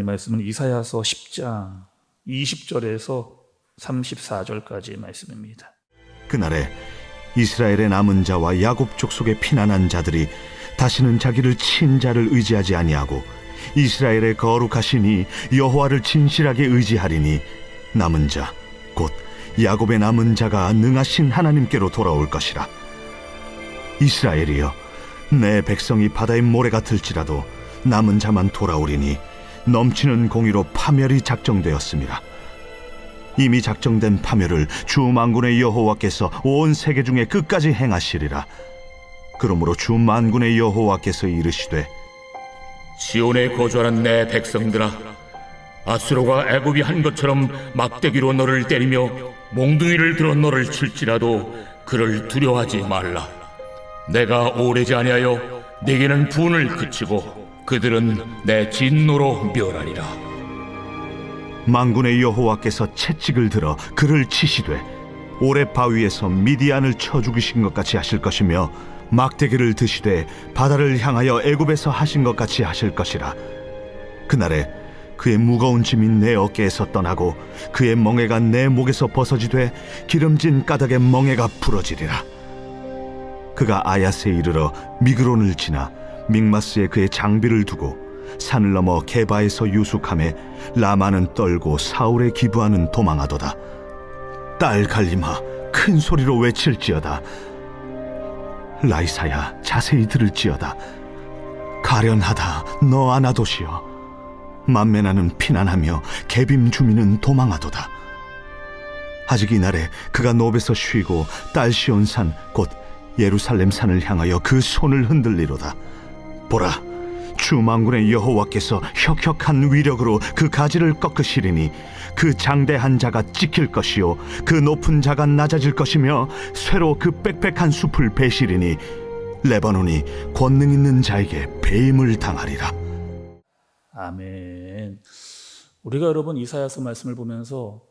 말씀은 이사야서 10장 20절에서 34절까지의 말씀입니다. 그날에 이스라엘의 남은 자와 야곱 족속의 피난한 자들이 다시는 자기를 친 자를 의지하지 아니하고 이스라엘의 거룩하시니 여호와를 진실하게 의지하리니 남은 자 곧 야곱의 남은 자가 능하신 하나님께로 돌아올 것이라. 이스라엘이여, 내 백성이 바다의 모래 같을지라도 남은 자만 돌아오리니 넘치는 공의로 파멸이 작정되었습니다. 이미 작정된 파멸을 주 만군의 여호와께서 온 세계 중에 끝까지 행하시리라. 그러므로 주 만군의 여호와께서 이르시되, 시온에 거주하는 내 백성들아, 아수르가 애굽이 한 것처럼 막대기로 너를 때리며 몽둥이를 들어 너를 칠지라도 그를 두려워하지 말라. 내가 오래지 아니하여 네게는 분을 그치고 그들은 내 진노로 멸하리라. 만군의 여호와께서 채찍을 들어 그를 치시되 오레 바위에서 미디안을 쳐 죽이신 것 같이 하실 것이며 막대기를 드시되 바다를 향하여 애굽에서 하신 것 같이 하실 것이라. 그날에 그의 무거운 짐이 내 어깨에서 떠나고 그의 멍에가 내 목에서 벗어지되 기름진 까닭의 멍에가 부러지리라. 그가 아야스에 이르러 미그론을 지나 믹마스에 그의 장비를 두고 산을 넘어 게바에서 유숙하며 라마는 떨고 사울의 기브아는 도망하도다. 딸 갈림아, 큰 소리로 외칠지어다. 라이사야, 자세히 들을지어다. 가련하다, 너 아나도시여. 만메나는 피난하며 게빔 주민은 도망하도다. 아직 이날에 그가 노베서 쉬고 딸 시온산 곧 예루살렘 산을 향하여 그 손을 흔들리로다. 보라, 주 만군의 여호와께서 혁혁한 위력으로 그 가지를 꺾으시리니 그 장대한 자가 찍힐 것이요 그 높은 자가 낮아질 것이며 쇠로 그 빽빽한 숲을 베시리니 레바논이 권능 있는 자에게 배임을 당하리라. 아멘. 우리가 여러분 이사야서 말씀을 보면서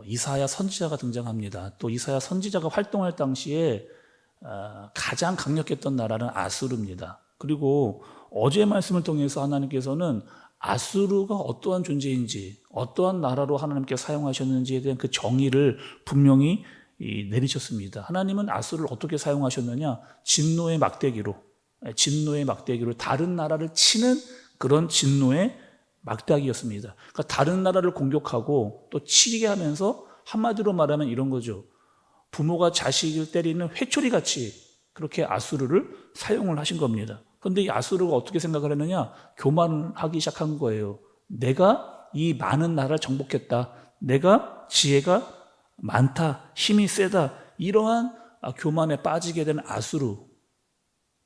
이사야 선지자가 등장합니다. 또 이사야 선지자가 활동할 당시에 가장 강력했던 나라는 아수르입니다. 그리고 어제의 말씀을 통해서 하나님께서는 아수르가 어떠한 존재인지, 어떠한 나라로 하나님께 사용하셨는지에 대한 그 정의를 분명히 내리셨습니다. 하나님은 아수르를 어떻게 사용하셨느냐? 진노의 막대기로 다른 나라를 치는 그런 진노의 막대기였습니다. 그러니까 다른 나라를 공격하고 또 치게 하면서 한마디로 말하면 이런 거죠. 부모가 자식을 때리는 회초리같이 그렇게 아수르를 사용을 하신 겁니다. 그런데 이 아수르가 어떻게 생각을 했느냐? 교만을 하기 시작한 거예요. 내가 이 많은 나라를 정복했다. 내가 지혜가 많다. 힘이 세다. 이러한 교만에 빠지게 된 아수르.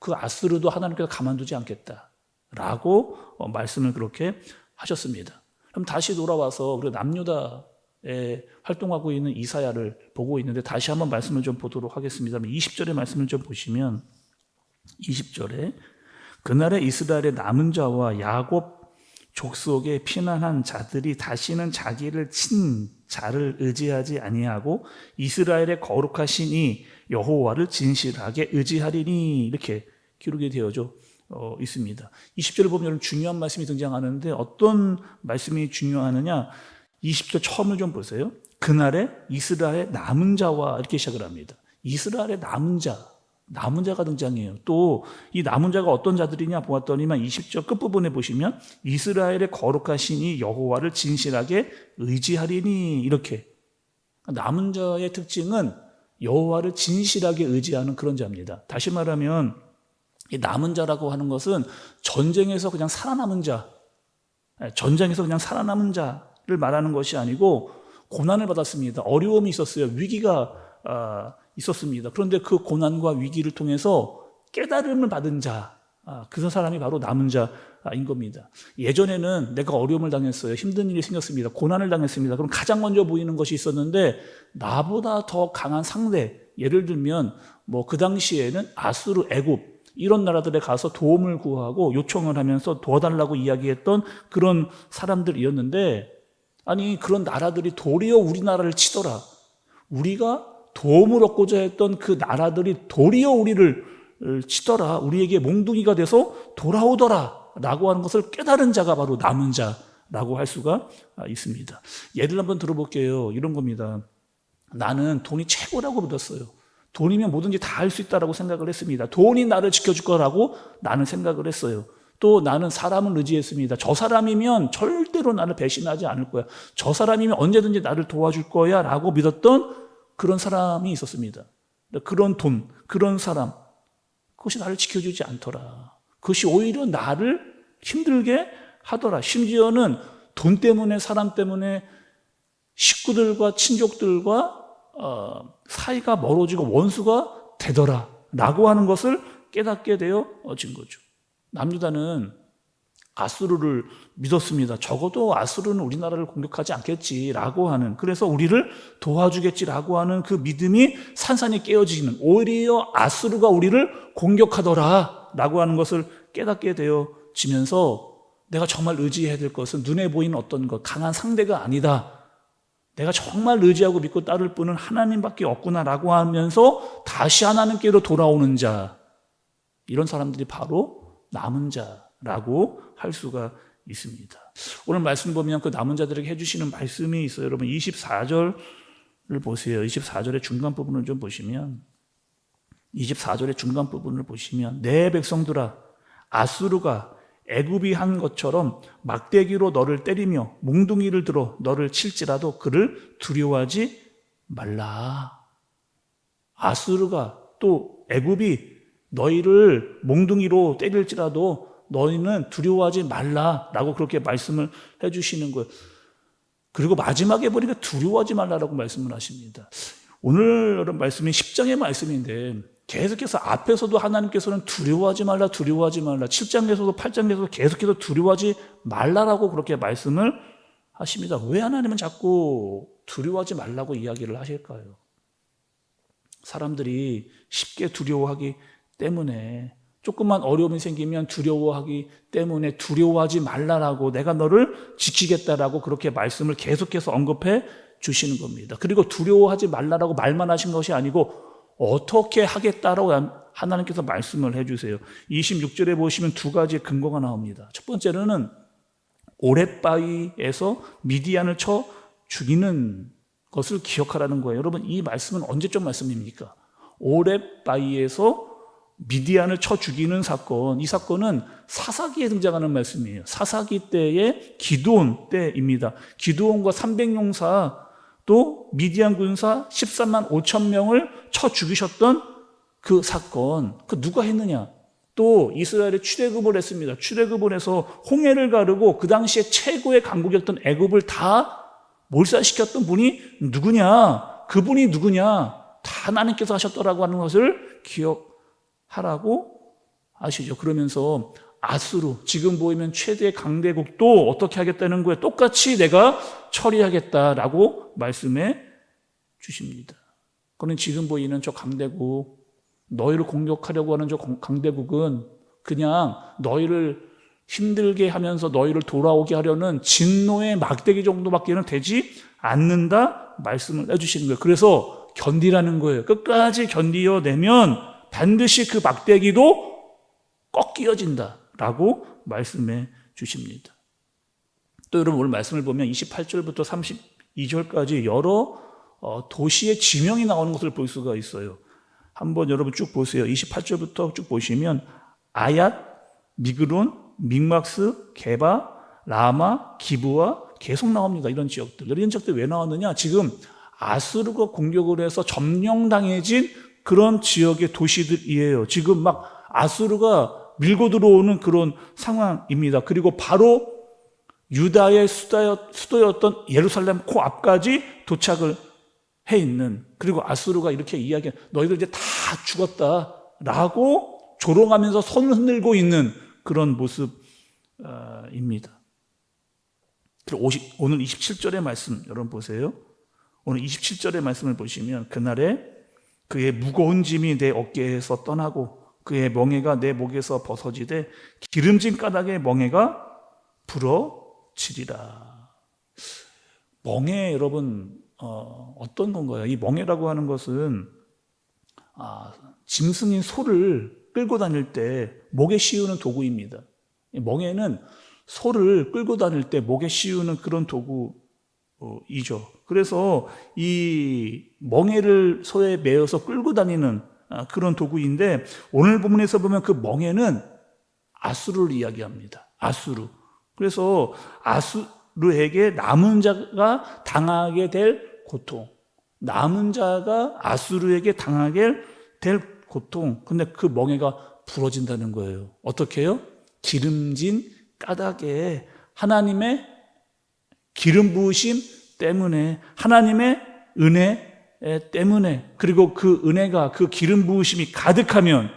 그 아수르도 하나님께서 가만두지 않겠다. 라고 말씀을 그렇게 하셨습니다. 그럼 다시 돌아와서 우리가 남유다에 활동하고 있는 이사야를 보고 있는데 다시 한번 말씀을 좀 보도록 하겠습니다. 20절의 말씀을 좀 보시면 20절에 그날에 이스라엘의 남은 자와 야곱 족속에 피난한 자들이 다시는 자기를 친 자를 의지하지 아니하고 이스라엘의 거룩하시니 여호와를 진실하게 의지하리니 이렇게 기록이 되어져 있습니다. 20절을 보면 중요한 말씀이 등장하는데 어떤 말씀이 중요하느냐? 20절 처음을 좀 보세요. 그날에 이스라엘 남은 자와 이렇게 시작을 합니다. 이스라엘의 남은 자가 등장해요. 또 이 남은 자가 어떤 자들이냐 보았더니만 20절 끝부분에 보시면 이스라엘의 거룩하시니 여호와를 진실하게 의지하리니 이렇게. 남은 자의 특징은 여호와를 진실하게 의지하는 그런 자입니다. 다시 말하면 이 남은 자라고 하는 것은 전쟁에서 그냥 살아남은 자를 말하는 것이 아니고 고난을 받았습니다. 어려움이 있었어요. 위기가 있었습니다. 그런데 그 고난과 위기를 통해서 깨달음을 받은 자, 그 사람이 바로 남은 자인 겁니다. 예전에는 내가 어려움을 당했어요. 힘든 일이 생겼습니다. 고난을 당했습니다. 그럼 가장 먼저 보이는 것이 있었는데 나보다 더 강한 상대, 예를 들면 그 당시에는 아수르, 애굽 이런 나라들에 가서 도움을 구하고 요청을 하면서 도와달라고 이야기했던 그런 사람들이었는데, 아니 그런 나라들이 도리어 우리나라를 치더라. 우리가 도움을 얻고자 했던 그 나라들이 도리어 우리를 치더라. 우리에게 몽둥이가 돼서 돌아오더라 라고 하는 것을 깨달은 자가 바로 남은 자 라고 할 수가 있습니다. 예를 한번 들어볼게요. 이런 겁니다. 나는 돈이 최고라고 믿었어요. 돈이면 뭐든지 다 할 수 있다라고 생각을 했습니다. 돈이 나를 지켜줄 거라고 나는 생각을 했어요. 또 나는 사람을 의지했습니다. 저 사람이면 절대로 나를 배신하지 않을 거야. 저 사람이면 언제든지 나를 도와줄 거야 라고 믿었던 그런 사람이 있었습니다. 그런 돈, 그런 사람, 그것이 나를 지켜주지 않더라. 그것이 오히려 나를 힘들게 하더라. 심지어는 돈 때문에, 사람 때문에 식구들과 친족들과 사이가 멀어지고 원수가 되더라 라고 하는 것을 깨닫게 되어진 거죠. 남유다는 아수르를 믿었습니다. 적어도 아수르는 우리나라를 공격하지 않겠지라고 하는, 그래서 우리를 도와주겠지라고 하는 그 믿음이 산산이 깨어지는, 오히려 아수르가 우리를 공격하더라 라고 하는 것을 깨닫게 되어지면서 내가 정말 의지해야 될 것은 눈에 보이는 어떤 것, 강한 상대가 아니다. 내가 정말 의지하고 믿고 따를 분은 하나님밖에 없구나라고 하면서 다시 하나님께로 돌아오는 자, 이런 사람들이 바로 남은 자라고 할 수가 있습니다. 오늘 말씀 보면 그 남은 자들에게 해주시는 말씀이 있어요. 여러분 24절을 보세요. 24절의 중간 부분을 좀 보시면, 24절의 중간 부분을 보시면, 내 백성들아, 아수르가 애굽이 한 것처럼 막대기로 너를 때리며 몽둥이를 들어 너를 칠지라도 그를 두려워하지 말라. 아수르가 또 애굽이 너희를 몽둥이로 때릴지라도 너희는 두려워하지 말라라고 그렇게 말씀을 해주시는 거예요. 그리고 마지막에 보니까 두려워하지 말라라고 말씀을 하십니다. 오늘 말씀이 10장의 말씀인데 계속해서 앞에서도 하나님께서는 두려워하지 말라, 두려워하지 말라, 7장에서도 8장에서도 계속해서 두려워하지 말라라고 그렇게 말씀을 하십니다. 왜 하나님은 자꾸 두려워하지 말라고 이야기를 하실까요? 사람들이 쉽게 두려워하기 때문에, 조금만 어려움이 생기면 두려워하기 때문에 두려워하지 말라라고, 내가 너를 지키겠다라고 그렇게 말씀을 계속해서 언급해 주시는 겁니다. 그리고 두려워하지 말라라고 말만 하신 것이 아니고 어떻게 하겠다라고 하나님께서 말씀을 해주세요. 26절에 보시면 두 가지의 근거가 나옵니다. 첫 번째로는 오랫바위에서 미디안을 쳐 죽이는 것을 기억하라는 거예요. 여러분, 이 말씀은 언제적 말씀입니까? 오랫바위에서 미디안을 쳐 죽이는 사건, 이 사건은 사사기에 등장하는 말씀이에요. 사사기 때의 기드온 때입니다. 기드온과 300용사 또 미디안 군사 13만 5천 명을 쳐 죽이셨던 그 사건, 그 누가 했느냐? 또 이스라엘이 출애굽을 했습니다. 출애굽을 해서 홍해를 가르고 그 당시에 최고의 강국이었던 애굽을 다 몰살시켰던 분이 누구냐? 그분이 누구냐? 다 하나님께서 하셨더라고 하는 것을 기억하라고 하시죠. 그러면서 아수르, 지금 보이면 최대의 강대국도 어떻게 하겠다는 거예요? 똑같이 내가 처리하겠다라고 말씀해 주십니다. 그러면 지금 보이는 저 강대국, 너희를 공격하려고 하는 저 강대국은 그냥 너희를 힘들게 하면서 너희를 돌아오게 하려는 진노의 막대기 정도밖에는 되지 않는다 말씀을 해주시는 거예요. 그래서 견디라는 거예요. 끝까지 견디어내면 반드시 그 막대기도 꺾여진다라고 말씀해 주십니다. 또 여러분 오늘 말씀을 보면 28절부터 32절까지 여러 도시의 지명이 나오는 것을 볼 수가 있어요. 한번 여러분 쭉 보세요. 28절부터 쭉 보시면 아얏, 미그론, 믹막스, 게바, 라마, 기브와 계속 나옵니다. 이런 지역들. 이런 지역들 왜 나왔느냐? 지금 아수르가 공격을 해서 점령당해진 그런 지역의 도시들이에요. 지금 막 아수르가 밀고 들어오는 그런 상황입니다. 그리고 바로 유다의 수도였던 예루살렘 코앞까지 도착을 해 있는, 그리고 아수르가 이렇게 이야기해, 너희들 이제 다 죽었다라고 조롱하면서 손을 흔들고 있는 그런 모습입니다. 그리고 오늘 27절의 말씀 여러분 보세요. 오늘 27절의 말씀을 보시면 그날에 그의 무거운 짐이 내 어깨에서 떠나고 그의 멍에가 내 목에서 벗어지되 기름진 까닭에 멍에가 부러지리라. 멍에 여러분 어떤 건가요? 이 멍에라고 하는 것은 짐승인 소를 끌고 다닐 때 목에 씌우는 도구입니다. 멍에는 소를 끌고 다닐 때 목에 씌우는 그런 도구이죠. 그래서 이 멍에를 소에 매어서 끌고 다니는 그런 도구인데, 오늘 본문에서 보면 그 멍에는 아수르를 이야기합니다. 아수르. 그래서 아수르에게 남은 자가 당하게 될 고통, 남은 자가 아수르에게 당하게 될 고통. 근데 그 멍에가 부러진다는 거예요. 어떻게 해요? 기름진 까닭에, 하나님의 기름 부으심 때문에, 하나님의 은혜 때문에, 그리고 그 은혜가, 그 기름 부으심이 가득하면,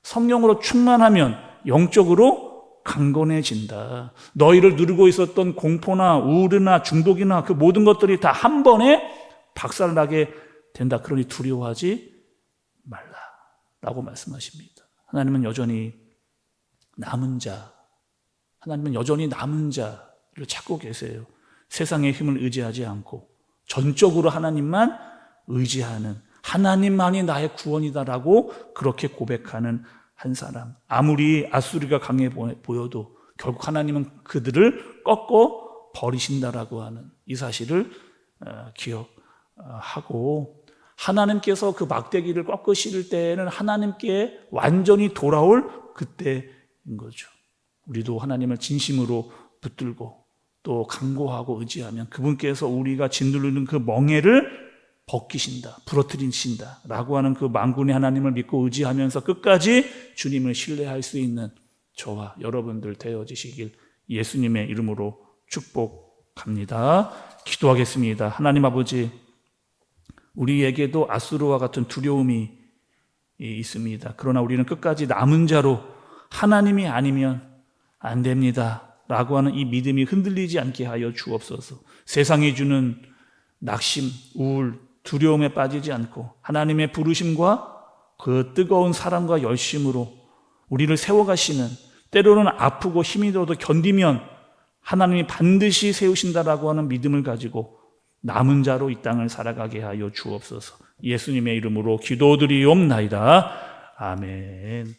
성령으로 충만하면 영적으로 강건해진다. 너희를 누르고 있었던 공포나 우울이나 중독이나 그 모든 것들이 다 한 번에 박살나게 된다. 그러니 두려워하지 말라라고 말씀하십니다. 하나님은 여전히 남은 자, 하나님은 여전히 남은 자를 찾고 계세요. 세상의 힘을 의지하지 않고 전적으로 하나님만 의지하는, 하나님만이 나의 구원이다라고 그렇게 고백하는 한 사람. 아무리 아수리가 강해 보여도 결국 하나님은 그들을 꺾어 버리신다라고 하는 이 사실을 기억하고, 하나님께서 그 막대기를 꺾으실 때에는 하나님께 완전히 돌아올 그때인 거죠. 우리도 하나님을 진심으로 붙들고 또 간구하고 의지하면 그분께서 우리가 짓누르는 그 멍에를 벗기신다, 부러뜨리신다 라고 하는 그 만군의 하나님을 믿고 의지하면서 끝까지 주님을 신뢰할 수 있는 저와 여러분들 되어지시길 예수님의 이름으로 축복합니다. 기도하겠습니다. 하나님 아버지, 우리에게도 아수르와 같은 두려움이 있습니다. 그러나 우리는 끝까지 남은 자로 하나님이 아니면 안 됩니다 라고 하는 이 믿음이 흔들리지 않게 하여 주옵소서. 세상이 주는 낙심, 우울, 두려움에 빠지지 않고 하나님의 부르심과 그 뜨거운 사랑과 열심으로 우리를 세워가시는, 때로는 아프고 힘이 들어도 견디면 하나님이 반드시 세우신다라고 하는 믿음을 가지고 남은 자로 이 땅을 살아가게 하여 주옵소서. 예수님의 이름으로 기도드리옵나이다. 아멘.